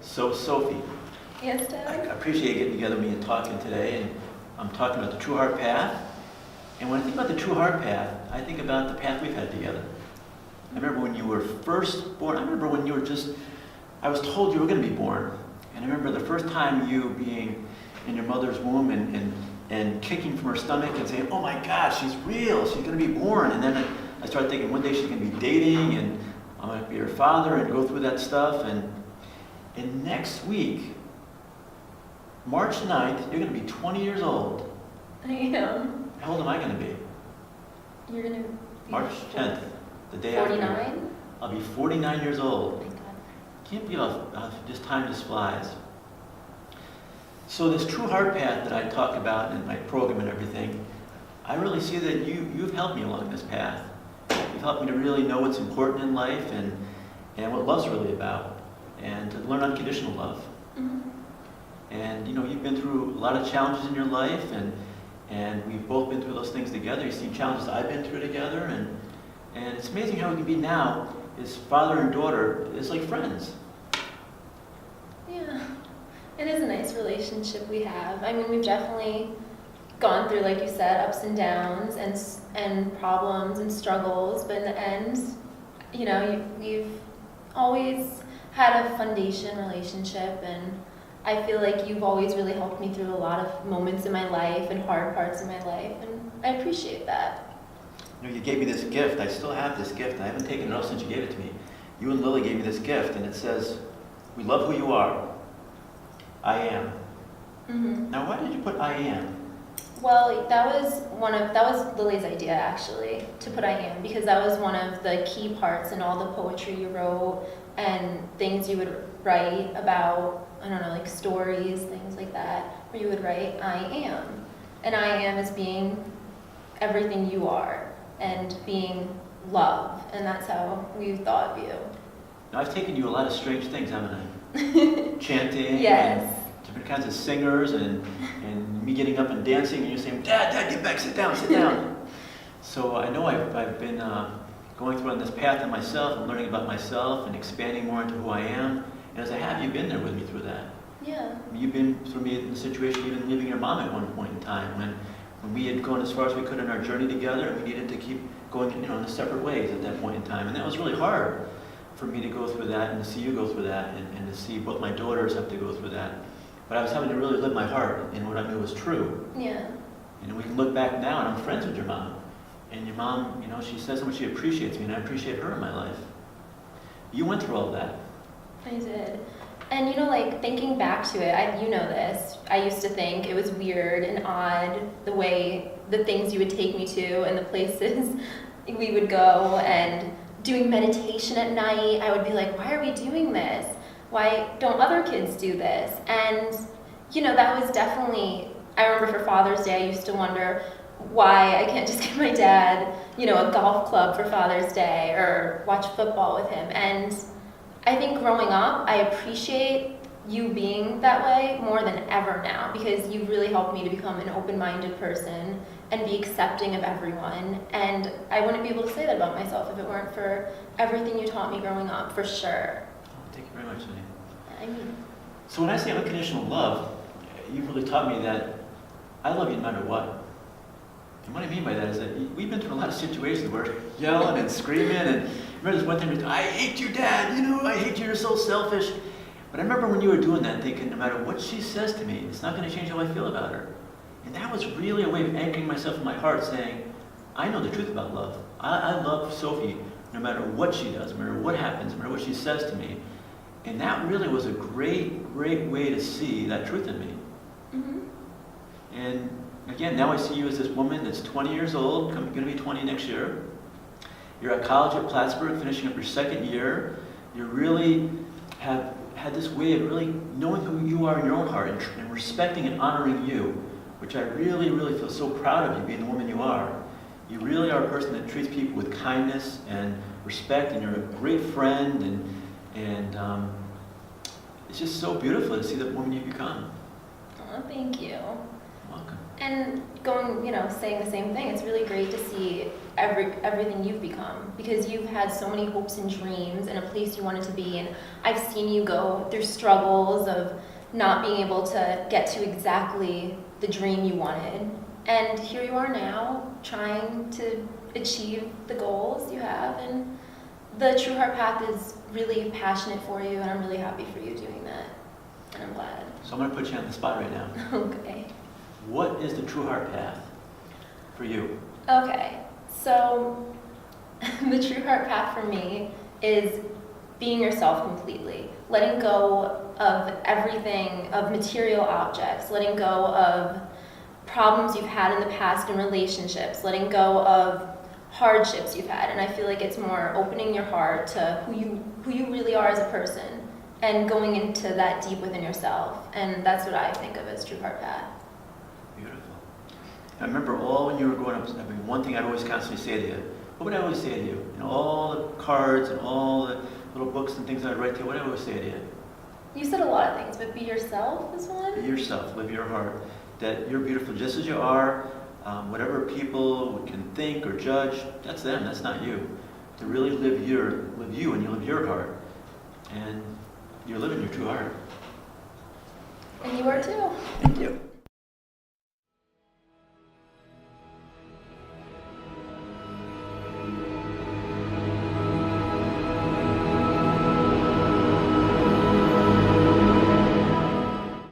So, Sophie, Yes, I Dad? appreciate you getting together with me and talking today. And I'm talking about the True Heart Path. And when I think about the True Heart Path, I think about the path we've had together. I remember when you were first born. I remember when you were I was told you were going to be born. And I remember the first time you being in your mother's womb and kicking from her stomach and saying, oh my God, she's real, she's going to be born. And then I started thinking one day she's going to be dating and I'm going to be her father and go through that stuff. And next week, March 9th, you're going to be 20 years old. I am. How old am I going to be? You're going to be March 10th, the day after. 49? I'll be 49 years Oh old. my God. Can't believe how just time just flies. So this True Heart Path that I talk about in my program and everything, I really see that you've helped me along this path. You've helped me to really know what's important in life and what love's really about, and to learn unconditional love. Mm-hmm. And you've been through a lot of challenges in your life, and we've both been through those things together. You've seen challenges I've been through together, and it's amazing how we can be now as father and daughter, is like friends. Yeah. It is a nice relationship we have. I mean, we've definitely gone through, like you said, ups and downs and problems and struggles, but in the end, we've always had a foundation relationship, and I feel like you've always really helped me through a lot of moments in my life and hard parts in my life, and I appreciate that. You gave me this gift. I still have this gift. I haven't taken it off since you gave it to me. You and Lily gave me this gift, and it says, we love who you are. I am. Mm-hmm. Now, why did you put I am? Well, that was Lily's idea, actually, to put I am, because that was one of the key parts in all the poetry you wrote and things you would write about, I don't know, like stories, things like that, where you would write I am. And I am is being everything you are and being love, and that's how we thought of you. Now, I've taken you a lot of strange things, haven't I? Chanting, Yes. and different kinds of singers, and me getting up and dancing, and you're saying, Dad, get back, sit down, sit down. So I know I've been going through on this path of myself and learning about myself and expanding more into who I am. And as I have, you've been there with me through that. Yeah. You've been through me in the situation, even leaving your mom at one point in time, when we had gone as far as we could in our journey together, and we needed to keep going, in the separate ways at that point in time. And that was really hard for me to go through that and to see you go through that and to see both my daughters have to go through that. But I was having to really live my heart in what I knew was true. Yeah. And we can look back now, and I'm friends with your mom. And your mom, she says how much she appreciates me, and I appreciate her in my life. You went through all that. I did. And thinking back to it, you know this, I used to think it was weird and odd the things you would take me to and the places we would go, and doing meditation at night. I would be like, why are we doing this? Why don't other kids do this? And, that was definitely, I remember for Father's Day, I used to wonder why I can't just give my dad, a golf club for Father's Day or watch football with him. And I think growing up, I appreciate you being that way more than ever now, because you've really helped me to become an open-minded person and be accepting of everyone. And I wouldn't be able to say that about myself if it weren't for everything you taught me growing up, for sure. Oh, thank you very much, Sonny. I mean, So when I say unconditional love, you've really taught me that I love you no matter what. And what I mean by that is that we've been through a lot of situations where we're yelling and screaming, and remember this one time, I hate you, Dad, I hate you, you're so selfish. But I remember when you were doing that, thinking, no matter what she says to me, it's not going to change how I feel about her. And that was really a way of anchoring myself in my heart, saying, I know the truth about love. I love Sophie no matter what she does, no matter what happens, no matter what she says to me. And that really was a great, great way to see that truth in me. mm-hmm. And again, now I see you as this woman that's 20 years old, going to be 20 next year. You're at college at Plattsburgh, finishing up your second year. You really have had this way of really knowing who you are in your own heart and respecting and honoring you, which I really, really feel so proud of you being the woman you are. You really are a person that treats people with kindness and respect, and you're a great friend, and it's just so beautiful to see the woman you've become. Oh, thank you. Welcome. And going, saying the same thing, it's really great to see everything you've become, because you've had so many hopes and dreams and a place you wanted to be, and I've seen you go through struggles of not being able to get to exactly the dream you wanted. And here you are now, trying to achieve the goals you have, and the True Heart Path is really passionate for you, and I'm really happy for you doing that, and I'm glad. So I'm going to put you on the spot right now. Okay. What is the True Heart Path for you? Okay, so the True Heart Path for me is being yourself completely, letting go of everything, of material objects, letting go of problems you've had in the past in relationships, letting go of hardships you've had, and I feel like it's more opening your heart to who you really are as a person and going into that deep within yourself, and that's what I think of as True Heart Path. Beautiful. I remember when you were growing up, one thing I'd always constantly say to you. What would I always say to you? All the cards and all the little books and things I'd write to you, what would I always say to you? You said a lot of things, but be yourself is one? Be yourself, live your heart. That you're beautiful just as you are. Whatever people can think or judge, that's them, that's not you. To really live you and you live your heart. And you're living your true heart. And you are too. Thank you.